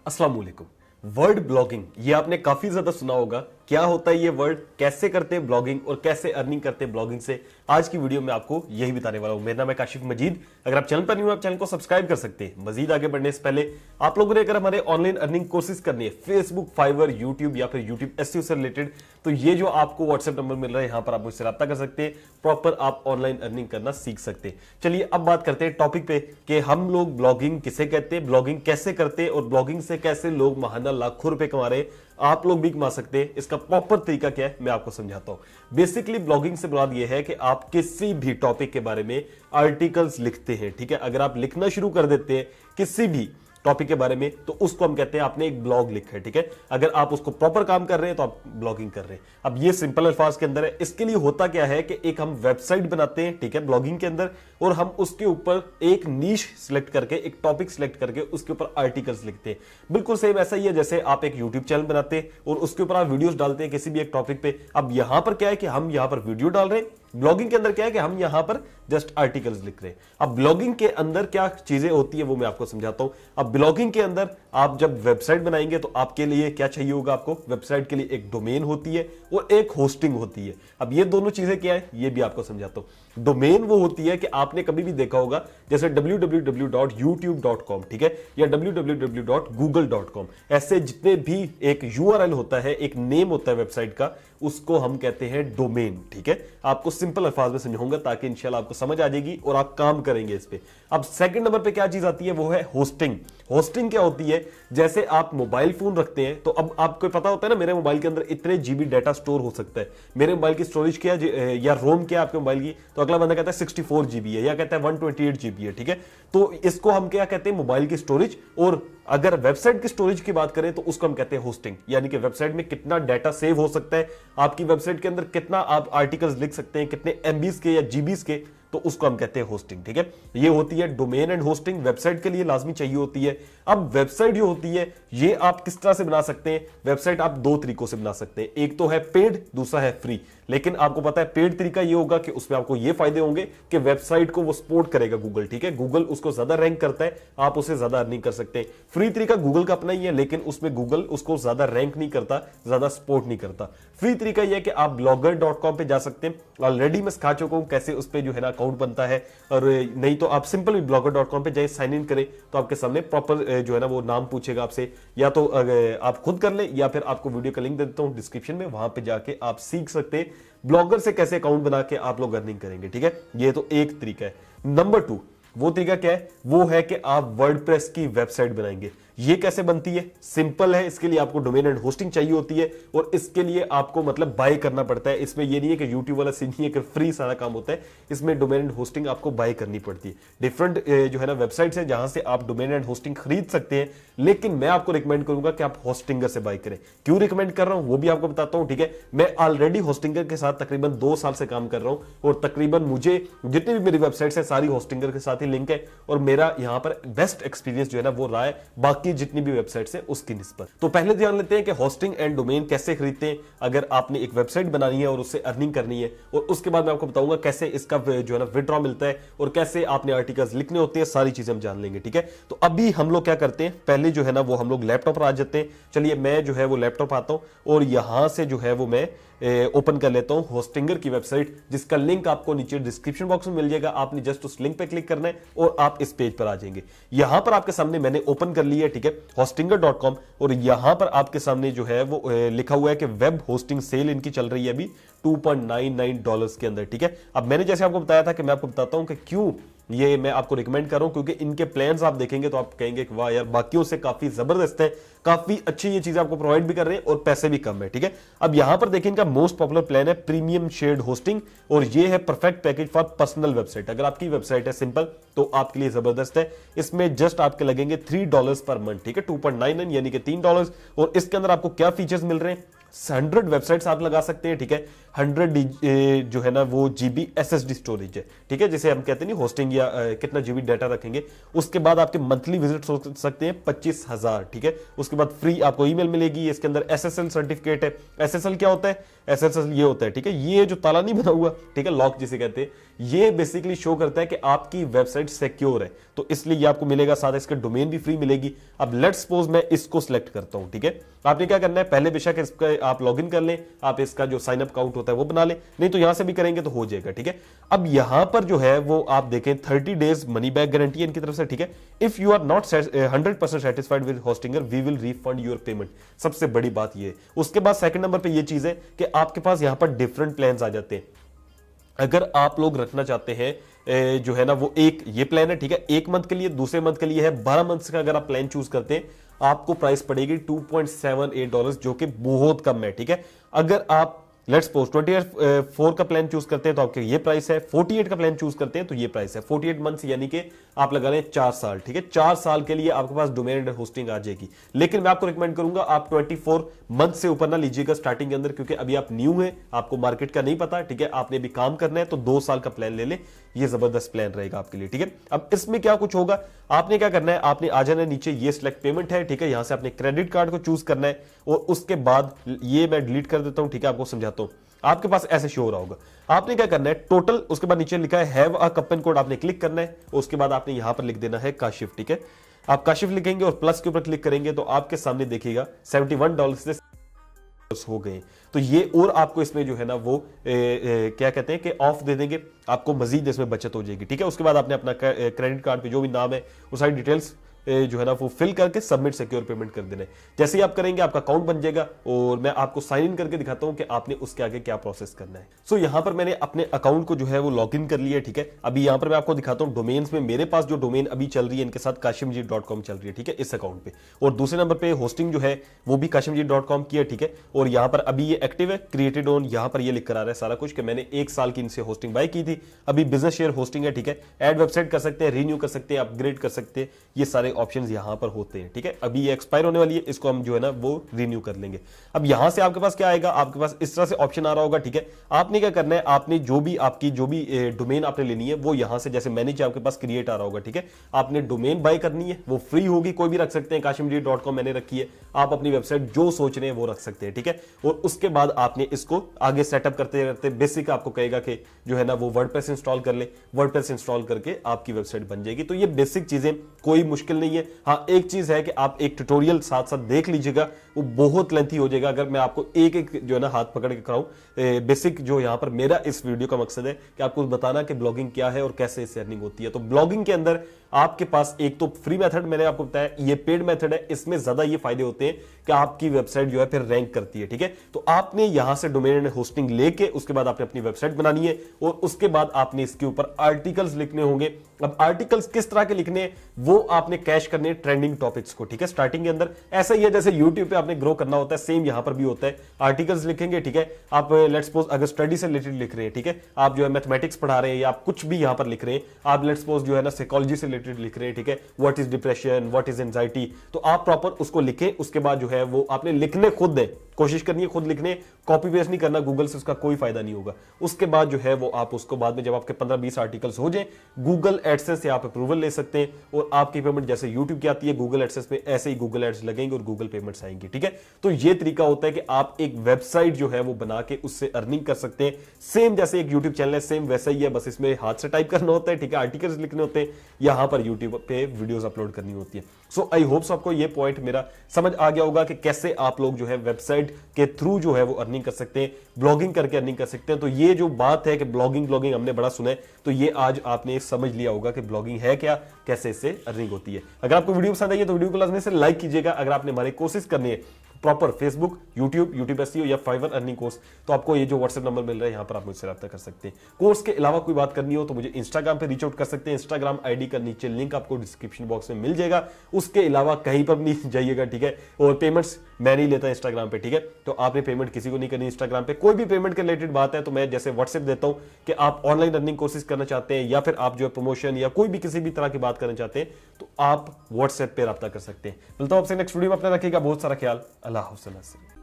अस्सलाम वालेकुम। Word blogging ये आपने काफी ज्यादा सुना होगा। क्या होता है ये वर्ड, कैसे करते हैं ब्लॉगिंग और कैसे अर्निंग करते हैं ब्लॉगिंग से, आज की वीडियो में आपको यही बताने वाला हूं। मेरा नाम है काशिफ मजीद। अगर आप चैनल पर नहीं हो, आप चैनल को सब्सक्राइब कर सकते हैं। मजीद आगे बढ़ने से पहले आप लोगों ने अगर हमारे ऑनलाइन अर्निंग कोर्सेज करनी है, फेसबुक, फाइवर, यूट्यूब या फिर यूट्यूब एसईओ से रिलेटेड, तो ये जो आपको व्हाट्सएप नंबर मिल रहा है, यहां पर आप मुझसे रब्ता कर सकते हैं। प्रॉपर आप ऑनलाइन अर्निंग करना सीख सकते हैं। चलिए अब बात करते हैं टॉपिक पे कि हम लोग ब्लॉगिंग किसे कहते हैं, ब्लॉगिंग कैसे करते हैं और ब्लॉगिंग से कैसे लोग महाना लाखों रुपए कमा रहे हैं। आप लोग भी कमा सकते हैं। इसका प्रॉपर तरीका क्या है मैं आपको समझाता हूं। बेसिकली ब्लॉगिंग से मुराद यह है कि आप किसी भी टॉपिक के बारे में आर्टिकल्स लिखते हैं। ठीक है, अगर आप लिखना शुरू कर देते हैं किसी भी टॉपिक के बारे में, तो उसको हम कहते हैं आपने एक ब्लॉग लिखा है। ठीक है, अगर आप उसको प्रॉपर काम कर रहे हैं तो आप ब्लॉगिंग कर रहे हैं। अब ये सिंपल अल्फाज के अंदर है। इसके लिए होता क्या है कि एक हम वेबसाइट बनाते हैं, ठीक है, ब्लॉगिंग के अंदर, और हम उसके ऊपर एक नीश सिलेक्ट करके, एक टॉपिक सिलेक्ट करके उसके ऊपर आर्टिकल्स लिखते हैं। बिल्कुल सेम ऐसा ही है जैसे आप एक यूट्यूब चैनल बनाते हैं और उसके ऊपर आप वीडियोस डालते हैं किसी भी एक टॉपिक पे। अब यहां पर क्या है कि हम यहां पर वीडियो डाल रहे हैं, ब्लॉगिंग के अंदर क्या है कि हम यहां पर जस्ट आर्टिकल्स लिख रहे हैं। अब ब्लॉगिंग के अंदर क्या चीजें होती है वो मैं आपको समझाता हूं। अब ब्लॉगिंग के अंदर आप जब वेबसाइट बनाएंगे तो आपके लिए क्या चाहिए होगा, आपको वेबसाइट के लिए एक डोमेन होती है और एक होस्टिंग होती है। अब ये दोनों चीजें क्या है ये भी आपको समझाता हूं। डोमेन वो होती है कि आपने कभी भी देखा होगा जैसे www.youtube.com, ठीक है, या www.google.com, ऐसे जितने भी एक यूआरएल होता है, एक नेम होता है वेबसाइट का, उसको हम कहते हैं डोमेन। ठीक है, आपको सिंपल अल्फाज में समझाऊंगा ताकि इंशाल्लाह आपको समझ आ जाएगी और आप काम करेंगे इस पे। अब सेकंड नंबर पे क्या चीज आती है वो है होस्टिंग। होस्टिंग क्या होती है, जैसे आप मोबाइल फोन रखते हैं तो अब आपको पता होता है ना, मेरे मोबाइल के अंदर इतने जीबी डाटा स्टोर हो सकता है। मेरे मोबाइल की स्टोरेज क्या है या रोम क्या है आपके मोबाइल की, तो अगला बंदा कहता है 64 जीबी है या कहता है 128 जीबी है। ठीक है, तो इसको हम क्या कहते हैं, मोबाइल की स्टोरेज। और अगर वेबसाइट की स्टोरेज की बात करें तो उसको हम कहते हैं होस्टिंग, यानी कि वेबसाइट में कितना डाटा सेव हो सकता है, आपकी वेबसाइट के अंदर कितना आप आर्टिकल्स लिख सकते हैं, कितने एमबीज के या जीबीज के, तो उसको हम कहते हैं होस्टिंग। ठीक है, ये होती है डोमेन एंड होस्टिंग, वेबसाइट के लिए लाजमी चाहिए होती है। अब वेबसाइट जो होती है ये आप किस तरह से बना सकते हैं, वेबसाइट आप दो तरीकों से बना सकते हैं। एक तो है पेड, दूसरा है फ्री। लेकिन आपको पता है पेड तरीका ये होगा कि उसमें आपको ये फायदे होंगे कि वेबसाइट को वो सपोर्ट करेगा गूगल। ठीक है, गूगल उसको ज्यादा रैंक करता है, आप उसे ज्यादा अर्निंग कर सकते हैं। फ्री तरीका गूगल का अपना ही है, लेकिन उसमें गूगल उसको ज्यादा रैंक नहीं करता, ज्यादा सपोर्ट नहीं करता। फ्री तरीका यह है कि आप blogger.com पे जा सकते हैं। ऑलरेडी मैं सिखा चुका हूं कैसे उस पर जो है ना अकाउंट बनता है, और नहीं तो आप सिंपल blogger.com पे जाए, साइन इन करें तो आपके सामने प्रॉपर जो है ना वो नाम पूछेगा आपसे, या तो आप खुद कर ले या फिर आपको वीडियो का लिंक दे देता हूं डिस्क्रिप्शन में, वहां पे जाके आप सीख सकते हैं ब्लॉगर से कैसे अकाउंट बना के आप लोग अर्निंग करेंगे। ठीक है, ये तो एक तरीका है। नंबर 2 वो तरीका क्या है, वो है कि आप वर्डप्रेस की वेबसाइट बनाएंगे। ये कैसे बनती है, सिंपल है। इसके लिए आपको डोमेन एंड होस्टिंग चाहिए होती है और इसके लिए आपको मतलब बाय करना पड़ता है। इसमें ये नहीं है कि यूट्यूब वाला सीन नहीं है कि फ्री सारा काम होता है, इसमें डोमेन एंड होस्टिंग आपको बाय करनी पड़ती है। डिफरेंट जो है ना वेबसाइट्स है जहां से आप डोमेन एंड होस्टिंग खरीद सकते हैं, लेकिन मैं आपको रिकमेंड करूंगा कि आप होस्टिंगर से बाय करें। क्यों रिकमेंड कर रहा हूं वो भी आपको बताता हूं। ठीक है, मैं ऑलरेडी होस्टिंगर के साथ तकरीबन 2 साल से काम कर रहा हूं और तकरीबन मुझे जितनी भी मेरी वेबसाइट्स है सारी होस्टिंगर के साथ ही लिंक है, और मेरा यहां पर बेस्ट एक्सपीरियंस जो है ना वो रहा है बाकी जितनी भी वेबसाइट से उसकी निस्बत। तो पहले ध्यान लेते हैं कि होस्टिंग एंड डोमेन कैसे खरीदते हैं अगर आपने एक वेबसाइट बनानी है और उससे अर्निंग करनी है, और उसके बाद मैं आपको बताऊंगा कैसे इसका जो है ना विड्रॉ मिलता है और कैसे आपने आर्टिकल्स लिखने होते हैं, सारी चीजें हम जान लेंगे। ठीक है, तो अभी हम लोग क्या करते हैं, पहले जो है ना वो हम लोग लैपटॉप पर आ जाते हैं। चलिए मैं जो है वो लैपटॉप आता हूं और यहां से जो है वो मैं ओपन कर लेता हूं होस्टिंगर की वेबसाइट, जिसका लिंक आपको नीचे डिस्क्रिप्शन बॉक्स में मिल जाएगा। आपने जस्ट उस लिंक पे क्लिक करना है और आप इस पेज पर आ जाएंगे। यहां पर आपके सामने मैंने ओपन कर लिया है, ठीक है, hostinger.com, और यहां पर आपके सामने जो है वो लिखा हुआ है कि वेब होस्टिंग सेल इनकी चल रही है अभी $2.99 के अंदर। ठीक है, अब मैंने जैसे आपको बताया था कि मैं आपको बताता हूं कि क्यों ये मैं आपको रिकमेंड कर रहा हूं, क्योंकि इनके प्लान्स आप देखेंगे तो आप कहेंगे कि वाह यार बाकियों से काफी जबरदस्त है, काफी अच्छी ये चीज आपको प्रोवाइड भी कर रहे हैं और पैसे भी कम है। ठीक है, अब यहां पर देखिए इनका मोस्ट पॉपुलर प्लान है प्रीमियम शेयर्ड होस्टिंग, और ये है perfect package for personal website. अगर आपकी वेबसाइट है सिंपल तो आपके लिए जबरदस्त है। इसमें जस्ट आपके लगेंगे $3 पर मंथ। ठीक है, 2.99 यानी कि $3, और इसके अंदर आपको क्या फीचर्स मिल रहे हैं, 100 वेबसाइट्स आप लगा सकते हैं। ठीक है, 100 जो है ना वो जीबी एसएसडी स्टोरेज है। ठीक है, जिसे हम कहते हैं नहीं होस्टिंग या कितना जीबी डाटा रखेंगे। उसके बाद आपके मंथली विजिट हो सकते हैं 25,000। ठीक है, उसके बाद फ्री आपको ईमेल मिलेगी। इसके अंदर एसएसएल सर्टिफिकेट है। एसएसएल क्या होता है, एसएसएल ये होता है, ठीक है, ये जो ताला नहीं बना हुआ, ठीक है, लॉक जिसे कहते हैं, ये बेसिकली शो करता है कि आपकी वेबसाइट सिक्योर है, तो इसलिए ये आपको मिलेगा, साथ इसका डोमेन भी फ्री मिलेगी। अब लेट्स सपोज मैं इसको सिलेक्ट करता हूं, ठीक है। आपने क्या करना है, पहले बेशक इसका आप लॉगिन कर लें, आप इसका जो साइन अप अकाउंट होता है वो बना लें, नहीं तो यहां से भी करेंगे तो हो जाएगा, ठीक है। अब यहां पर जो है वो आप देखें 30 डेज मनी बैक गारंटी है इनकी तरफ से, ठीक है। If you are not 100% satisfied with Hostinger we will refund your payment. सबसे बड़ी बात ये है। उसके बाद सेकंड नंबर पे ये चीज है कि आपके पास यहां पर डिफरेंट प्लान्स आ जाते हैं। अगर आप लोग रखना चाहते हैं जो है ना वो एक ये प्लान है, ठीक है, एक मंथ के लिए, दूसरे मंथ के लिए है 12 मंथ का। अगर आप प्लान चूज करते हैं आपको प्राइस पड़ेगी $2.78, जो कि बहुत कम है, ठीक है। अगर आप लेट्स सपोज 24 का प्लान चूज करते हैं तो आपके ये प्राइस है, 48 का प्लान चूज करते हैं तो ये प्राइस है। 48 मंथ्स यानी कि आप लगा लें 4 साल, ठीक है। 4 साल के लिए आपके पास डोमेन एंड होस्टिंग आ जाएगी। लेकिन मैं आपको रिकमेंड करूंगा आप 24 मंथ से ऊपर ना लीजिएगा स्टार्टिंग के अंदर, क्योंकि अभी आप न्यू हैं, आपको मार्केट का नहीं पता, ठीक है। आपने भी काम करना है तो 2 साल का प्लान ले ले, ये जबरदस्त प्लान रहेगा आपके लिए, ठीक है। अब इसमें क्या कुछ होगा, आपने क्या करना है, आपने आ जाना है नीचे, ये सिलेक्ट पेमेंट है, ठीक है। यहां से आपने क्रेडिट कार्ड को चूज करना है और उसके बाद ये मैं डिलीट कर देता हूं, ठीक है, आपको समझाता हूं। आपके पास ऐसे शो हो रहा होगा, आपने क्या करना है, टोटल, उसके बाद नीचे लिखा है हैव अ कूपन कोड, आपने क्लिक करना है, उसके बाद आपने यहां पर लिख देना है काशिफ, ठीक है। आप काशिफ लिखेंगे और प्लस के ऊपर क्लिक करेंगे तो आपके सामने देखिएगा $71 से हो गए। तो ये और आपको इसमें जो है ना वो क्या कहते हैं कि ऑफ दे देंगे, आपको मजीद इसमें बचत हो जाएगी, ठीक है। उसके बाद आपने अपना क्रेडिट कार्ड पे जो भी नाम है वो सारी डिटेल्स जो है ना वो फिल करके सबमिट सिक्योर पेमेंट कर देना है। जैसे ही आप करेंगे आपका अकाउंट बन जाएगा और मैं आपको साइन इन करके दिखाता हूं कि आपने उसके आगे क्या प्रोसेस करना है। सो यहां पर मैंने अपने अकाउंट को जो है वो लॉग इन कर लिया है, ठीक है। अभी यहां पर मैं आपको दिखाता हूं डोमेन्स में मेरे पास जो डोमेन अभी चल रही है इनके साथ kashimjeet.com चल रही है, ठीक है, इस अकाउंट पे। और दूसरे नंबर पे होस्टिंग जो है वो भी kashimjeet.com की है, ठीक है। और यहां पर अभी ये एक्टिव है, क्रिएटेड ऑन, यहां पर ये लिख कर आ रहा है सारा कुछ कि मैंने 1 साल की इनसे होस्टिंग बाय की थी। अभी बिजनेस शेयर होस्टिंग है, ठीक है। ऐड वेबसाइट कर सकते हैं, रीन्यू कर सकते हैं, अपग्रेड कर सकते हैं, ये सारे ऑप्शंस यहां पर होते हैं, ठीक है। अभी ये एक्सपायर होने वाली है, इसको हम जो है ना वो रिन्यू कर लेंगे। अब यहां से आपके पास क्या आएगा, आपके पास इस तरह से ऑप्शन आ रहा होगा, ठीक है। आपने क्या करना है, आपने जो भी आपकी जो भी डोमेन आपने लेनी है वो यहां से, जैसे मैनेज आपके पास क्रिएट आ रहा होगा, ठीक है। आपने डोमेन बाय करनी है, वो फ्री होगी, कोई भी रख सकते हैं, kashimjeet.com मैंने रखी है, आप अपनी वेबसाइट जो सोच रहे हैं वो रख सकते हैं, ठीक है। और उसके बाद आपने इसको आगे सेटअप करते करते बेसिक आपको कहेगा कि जो है ना वो वर्डप्रेस इंस्टॉल कर ले, वर्डप्रेस इंस्टॉल करके आपकी वेबसाइट बन जाएगी। तो ये बेसिक चीजें, कोई मुश्किल नहीं है। हाँ, एक चीज है कि आप एक ट्यूटोरियल साथ साथ देख लीजिएगा, वो बहुत लेंथी हो जाएगा अगर मैं आपको एक एक जो है ना हाथ पकड़ के कराऊं। बेसिक जो यहां पर मेरा इस वीडियो का मकसद है कि आपको बताना कि ब्लॉगिंग क्या है और कैसे इससे अर्निंग होती है। तो ब्लॉगिंग के अंदर आपके पास एक तो फ्री मेथड मैंने आपको बताया, ये पेड मेथड है, इसमें ज्यादा ये फायदे होते हैं कि आपकी वेबसाइट जो है फिर रैंक करती है, ठीक है। तो आपने यहां से डोमेन होस्टिंग लेके उसके बाद आपने अपनी वेबसाइट बनानी है और उसके बाद आपने इसके ऊपर आर्टिकल्स लिखने होंगे। अब आर्टिकल्स किस तरह के लिखने हैं वो आपने कैश करने ट्रेंडिंग टॉपिक्स को, ठीक है, स्टार्टिंग के अंदर। ऐसा ही है जैसे यूट्यूब पे आपने ग्रो करना होता है, सेम यहां पर भी होता है। आर्टिकल्स लिखेंगे, ठीक है। आप लेट्स सपोज अगर स्टडी से रिलेटेड लिख रहे हैं, ठीक है, आप जो है मैथमेटिक्स पढ़ा रहे हैं या आप कुछ भी यहां पर लिख रहे हैं, आप लेट्स सपोज जो है ना साइकोलॉजी से रिलेटेड लिख रहे हैं, ठीक है, what is depression, what is anxiety, तो आप प्रॉपर उसको लिखें। उसके बाद जो है वो आपने लिखने खुद है, कोशिश करनी है खुद लिखने, कॉपी पेस्ट नहीं करना गूगल से, उसका कोई फायदा नहीं होगा। उसके बाद जो है वो आप उसको बाद में जब आपके 15-20 आर्टिकल्स हो जाए, गूगल एडसेंस से आप अप्रूवल ले सकते हैं और आपकी पेमेंट जैसे यूट्यूब की आती है गूगल एडसेंस में, ऐसे ही गूगल एड्स लगेंगे और गूगल पेमेंट्स आएंगी, ठीक है। तो ये तरीका होता है कि आप एक वेबसाइट जो है वो बना के उससे अर्निंग कर सकते हैं। सेम जैसे एक यूट्यूब चैनल है, सेम वैसा ही है, बस इसमें हाथ से टाइप करना होता है, ठीक है, आर्टिकल्स लिखने होते हैं, यहां पर यूट्यूब पे वीडियोस अपलोड करनी होती है। सो आई होप्स आपको ये पॉइंट मेरा समझ आ गया होगा कि कैसे आप लोग जो है वेबसाइट के थ्रू जो है वो अर्निंग कर सकते हैं, ब्लॉगिंग करके अर्निंग कर सकते हैं। तो ये जो बात है कि ब्लॉगिंग हमने बड़ा सुना है, तो ये आज आपने समझ लिया होगा कि ब्लॉगिंग है क्या, कैसे इससे अर्निंग होती है। अगर आपको वीडियो पसंद आई है तो वीडियो को लाजमी से लाइक कीजिएगा। अगर आपने हमारी कोशिश करनी है प्रॉपर फेसबुक, यूट्यूब एसईओ या फाइवर अर्निंग कोर्स, तो आपको ये जो व्हाट्सएप नंबर मिल रहा है यहां पर आप मुझसे रब्ता कर सकते हैं। कोर्स के अलावा कोई बात करनी हो तो मुझे इंस्टाग्राम पे रीच आउट कर सकते हैं। इंस्टाग्राम आईडी का नीचे लिंक आपको डिस्क्रिप्शन बॉक्स में मिल जाएगा। उसके अलावा कहीं पर नहीं जाइएगा, ठीक है। और पेमेंट्स मैं नहीं लेता इंस्टाग्राम पे, ठीक है। तो आपने पेमेंट किसी को नहीं करनी इंस्टाग्राम पे। कोई भी पेमेंट के रिलेटेड बात है तो मैं जैसे व्हाट्सएप देता हूं कि आप ऑनलाइन अर्निंग कोर्सेज करना चाहते हैं या फिर आप जो है प्रमोशन या कोई भी किसी भी तरह की बात करना चाहते हैं तो आप व्हाट्सएप पे रब्ता कर सकते हैं। मिलता हूं आपसे नेक्स्ट वीडियो में, अपना रखिएगा बहुत सारा ख्याल। अल्लाह हाफ़िज़।